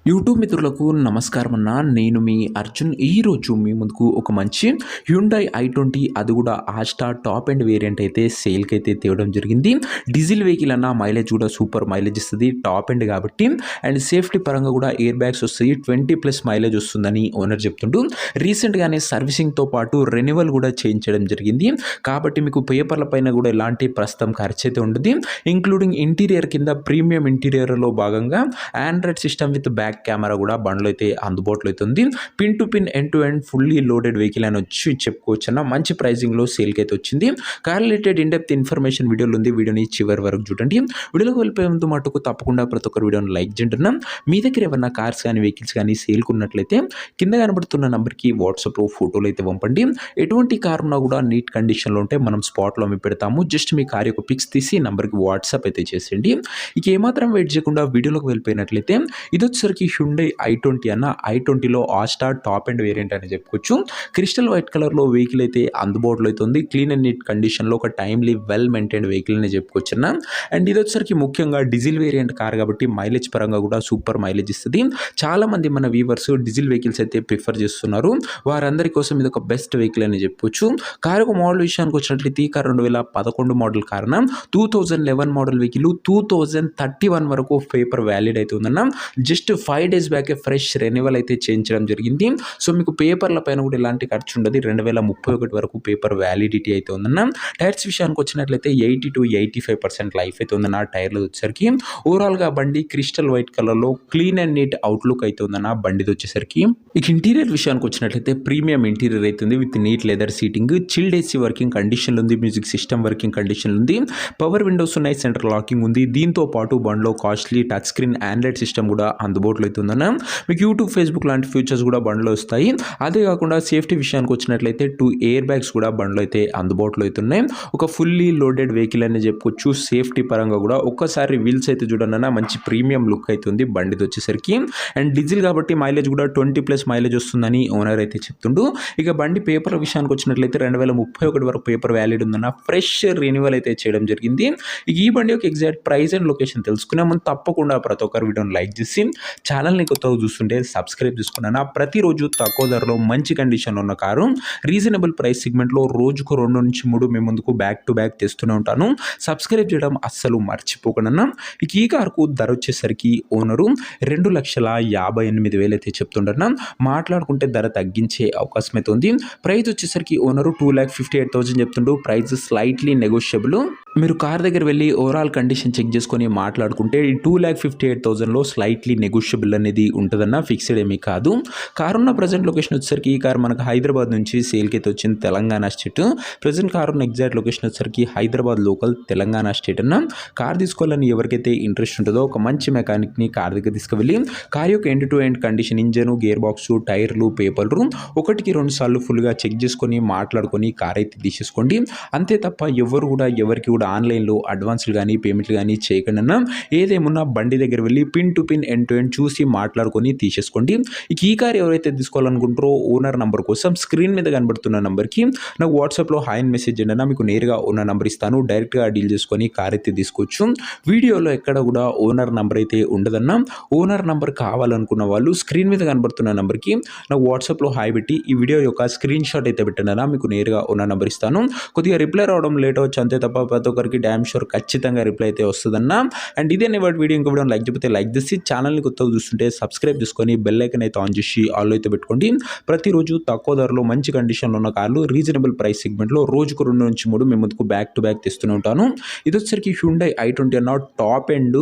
YouTube మిత్రులకు నమస్కారం అన్న. నేను మీ అర్జున్. ఈరోజు మీ ముందుకు ఒక మంచి హ్యుండై i20 అది కూడా ఆస్టా టాప్ అండ్ వేరియంట్ అయితే సేల్కి అయితే తేవడం జరిగింది. డీజిల్ వెహికల్ అన్న మైలేజ్ కూడా సూపర్ మైలేజ్ ఇస్తుంది, టాప్ అండ్ కాబట్టి. అండ్ సేఫ్టీ పరంగా కూడా ఎయిర్ బ్యాగ్స్ వస్తాయి, 20+ మైలేజ్ వస్తుందని ఓనర్ చెప్తుంటూ రీసెంట్గానే సర్వీసింగ్తో పాటు రెన్యువల్ కూడా చేయించడం జరిగింది. కాబట్టి మీకు పేపర్ల పైన కూడా ఎలాంటి ప్రస్తుతం ఖర్చు అయితే ఉండదు. ఇంక్లూడింగ్ ఇంటీరియర్ కింద ప్రీమియం ఇంటీరియర్లో భాగంగా Android system with back camera కూడా బండ్లో అయితే అందుబాటులో అవుతుంది. Pin to pin end to end fully loaded vehicle అని వచ్చి చెప్పుకోవచ్చు అన్న. మంచి ప్రైజింగ్లో సేల్కి అయితే వచ్చింది. Car related in depth information వీడియోలో ఉంది, వీడియోని చివరి వరకు చూడండి. వీడియోలోకి వెళ్ళిపోయే ముందు మటుకు తప్పకుండా ప్రతి ఒక్కరు వీడియోని లైక్ చేయండి. మీ దగ్గర ఏమన్నా కార్స్ కానీ వెహికల్స్ కానీ సేల్కి ఉన్నట్లయితే కింద కనబడుతున్న నెంబర్కి వాట్సాప్లో ఫోటోలు అయితే పంపండి. ఎటువంటి కార్ ఉన్నా కూడా నీట్ కండిషన్లో ఉంటే మనం స్పాట్లో మేము పెడతాము. జస్ట్ మీ కార్ యొక్క పిక్స్ తీసి నెంబర్కి వాట్సాప్ అయితే చేసేయండి. ఇక ఏమాత్రం వెయిట్ చేయకుండా వీడియోలోకి వెళ్ళిపోయినట్లయితే ఇది వచ్చేసరికి హ్యుండై i20 అన్న. i20లో ఆస్టా టాప్ అండ్ వేరియంట్ అని చెప్పుకోవచ్చు. క్రిస్టల్ వైట్ కలర్లో వెహికల్ అయితే అందుబాటులో అవుతుంది. క్లీన్ అండ్ నీట్ కండిషన్లో ఒక టైమ్లీ వెల్ మెయింటైన్డ్ వెహికల్ అని చెప్పుకోవచ్చు అన్న. అండ్ ఇది వచ్చేసరికి ముఖ్యంగా డీజిల్ వేరియంట్ కార్ కాబట్టి మైలేజ్ పరంగా కూడా సూపర్ మైలేజ్ ఇస్తుంది. చాలామంది మన వ్యూవర్స్ డీజిల్ వెహికల్స్ అయితే ప్రిఫర్ చేస్తున్నారు. వారందరి కోసం ఇది ఒక బెస్ట్ వెహికల్ అని చెప్పుకోవచ్చు. కార్ ఒక మోడల్ విషయానికి వచ్చినట్లయితే ఈ కార్ 2011 మోడల్ కారణం 2011 మోడల్ వెహికల్ 2031 వరకు పేపర్ వ్యాలిడ్ అయితే ఉందన్న. Just 5 days back fresh renewal అయితే చేయించడం జరిగింది. సో మీకు పేపర్ల పైన కూడా ఎలాంటి ఖర్చు ఉండదు. 2031 వరకు పేపర్ వ్యాలిడిటీ అయితే ఉందన్న. టైర్స్ విషయానికి వచ్చినట్లయితే 80 to 85% లైఫ్ అయితే ఉందన్న. టైర్లు వచ్చేసరికి ఓవరాల్గా బండి క్రిస్టల్ వైట్ కలర్లో క్లీన్ అండ్ నీట్ అవుట్లుక్ అయితే ఉందన్న బండిది వచ్చేసరికి. ఇక ఇంటీరియర్ విషయానికి వచ్చినట్లయితే ప్రీమియం ఇంటీరియర్ అవుతుంది with neat leather seating, chilled AC working కండిషన్లో ఉంది, మ్యూజిక్ సిస్టమ్ వర్కింగ్ కండిషన్లో ఉంది, పవర్ విండోస్ ఉన్నాయి, సెంటర్ లాకింగ్ ఉంది. దీంతో పాటు బండిలో costly touch screen Android system కూడా అందుబాటులో అవుతుందన్న. మీకు యూట్యూబ్ ఫేస్బుక్ లాంటి ఫీచర్స్ కూడా బండ్లో వస్తాయి. అదే కాకుండా సేఫ్టీ విషయానికి వచ్చినట్లయితే 2 ఎయిర్ బ్యాగ్స్ కూడా బండ్లో అయితే అందుబాటులో అవుతున్నాయి. ఒక ఫుల్లీ లోడెడ్ వెహికల్ అని చెప్పుకోవచ్చు. సేఫ్టీ పరంగా కూడా ఒక్కసారి వీల్స్ అయితే చూడన్నా మంచి ప్రీమియం లుక్ అవుతుంది బండిది వచ్చేసరికి. అండ్ డీజిల్ కాబట్టి మైలేజ్ కూడా 20+ మైలేజ్ వస్తుందని ఓనర్ అయితే చెప్తుండు. ఇక బండి పేపర్ విషయానికి వచ్చినట్లయితే 2031 వరకు పేపర్ వ్యాలిడ్ ఉందన్న. ఫ్రెష్ రెన్యువల్ అయితే చేయడం జరిగింది. ఇక ఈ బండి యొక్క ఎగ్జాక్ట్ ప్రైస్ అండ్ లొకేషన్ తెలుసుకునే ముందు తప్పకుండా ప్రతి ఒక్కరు వీడియోని లైక్ చేసి ఛానల్ని కొత్తగా చూస్తుంటే సబ్స్క్రైబ్ చేసుకున్నాను. ప్రతిరోజు తక్కువ ధరలో మంచి కండిషన్లో ఉన్న కారు రీజనబుల్ ప్రైస్ సెగ్మెంట్లో రోజుకు 2 నుంచి 3 మీ ముందుకు బ్యాక్ టు బ్యాక్ తెస్తూనే ఉంటాను. సబ్స్క్రైబ్ చేయడం అస్సలు మర్చిపోకుండా. ఇక ఈ కారుకు ధర వచ్చేసరికి ఓనరు 2,58,000 అయితే చెప్తుండన్నా. మాట్లాడుకుంటే ధర తగ్గించే అవకాశం అయితే ఉంది. ప్రైస్ వచ్చేసరికి ఓనరు 2,58,000 చెప్తుండు. Price slightly negotiable. మీరు కార్ దగ్గర వెళ్ళి ఓవరాల్ కండిషన్ చెక్ చేసుకొని మాట్లాడుకుంటే 2,58,000లో స్లైట్లీ నెగోషియబుల్ అనేది ఉంటుందన్న, ఫిక్స్డ్ ఏమీ కాదు. కారు ఉన్న ప్రజెంట్ లొకేషన్ వచ్చేసరికి ఈ కార్ మనకు హైదరాబాద్ నుంచి సేల్కి అయితే వచ్చింది, తెలంగాణ స్టేట్. ప్రజెంట్ కారు ఉన్న ఎగ్జాక్ట్ లొకేషన్ వచ్చేసరికి హైదరాబాద్ లోకల్, తెలంగాణ స్టేట్ అన్న. కార్ తీసుకోవాలని ఎవరికైతే ఇంట్రెస్ట్ ఉంటుందో ఒక మంచి మెకానిక్ని కార్ దగ్గర తీసుకువెళ్ళి కార్ యొక్క end to end condition, engine, gear box, టైర్లు, పేపర్లు 1-2 సార్లు ఫుల్గా చెక్ చేసుకొని మాట్లాడుకొని కార్ అయితే తీసేసుకోండి. అంతే తప్ప ఎవరు కూడా ఎవరికి కూడా ఆన్లైన్లో అడ్వాన్స్లు కానీ పేమెంట్లు కానీ చేయకుండా ఏదేమున్నా బండి దగ్గర వెళ్ళి pin to pin end to end చూసి మాట్లాడుకొని తీసేసుకోండి. ఇక ఈ కార్ ఎవరైతే తీసుకోవాలనుకుంటారో ఓనర్ నంబర్ కోసం స్క్రీన్ మీద కనబడుతున్న నెంబర్కి నాకు వాట్సాప్లో హాయ్ అని మెసేజ్ చేయండి. మీకు నేరుగా ఓనర్ నెంబర్ ఇస్తాను. డైరెక్ట్గా డీల్ చేసుకొని కార్ అయితే తీసుకోవచ్చు. వీడియోలో ఎక్కడ కూడా ఓనర్ నెంబర్ అయితే ఉండదన్నా. ఓనర్ నెంబర్ కావాలనుకున్న వాళ్ళు స్క్రీన్ మీద కనబడుతున్న నెంబర్కి నాకు వాట్సాప్లో హాయ్ పెట్టి ఈ వీడియో యొక్క స్క్రీన్ షాట్ అయితే పెట్టండి. మీకు నేరుగా ఓనర్ నెంబర్ ఇస్తాను. కొద్దిగా రిప్లై రావడం లేట్ అవచ్చు అంతే తప్ప ప్రతి ఒక్కరికి డ్యామ్ షూర్ ఖచ్చితంగా రిప్లై అయితే వస్తుందన్నా. అండ్ ఇదే వాటి వీడియో ఇంకో వీడియో లైక్ చెప్తే లైక్ చేసి ఛానల్ని కొత్తగా చూస్తుంటే సబ్స్క్రైబ్ చేసుకొని బెల్ ఐకాన్ అయితే ఆన్ చేసి ఆల్ అయితే పెట్టుకోండి. ప్రతిరోజు తక్కువ ధరలో మంచి కండిషన్లో ఉన్న కార్లు రీజనబుల్ ప్రైస్ సెగ్మెంట్లో రోజుకు 2 నుంచి 3 మీ ముందుకు బ్యాక్ టు బ్యాక్ తెస్తూనే ఉంటాను. ఇది వచ్చేసరికి హ్యుండై i20 అన్న. Top and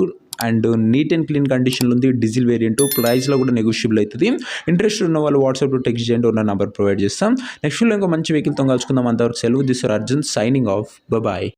neat and clean కండిషన్లో ఉంది. డీజిల్ వేరియంట్, ప్రైస్లో కూడా నెగోషియబుల్ అవుతుంది. ఇంట్రెస్ట్ ఉన్న వాళ్ళు వాట్సాప్లో టెక్స్ట్ చేయండి, ఉన్న నెంబర్ ప్రొవైడ్ చేస్తాం. నెక్స్ట్ ఇంకో మంచి వెహికల్తో కలుసుకుందాం. అంతవరకు సెలవు. This Arjun signing off. Bye.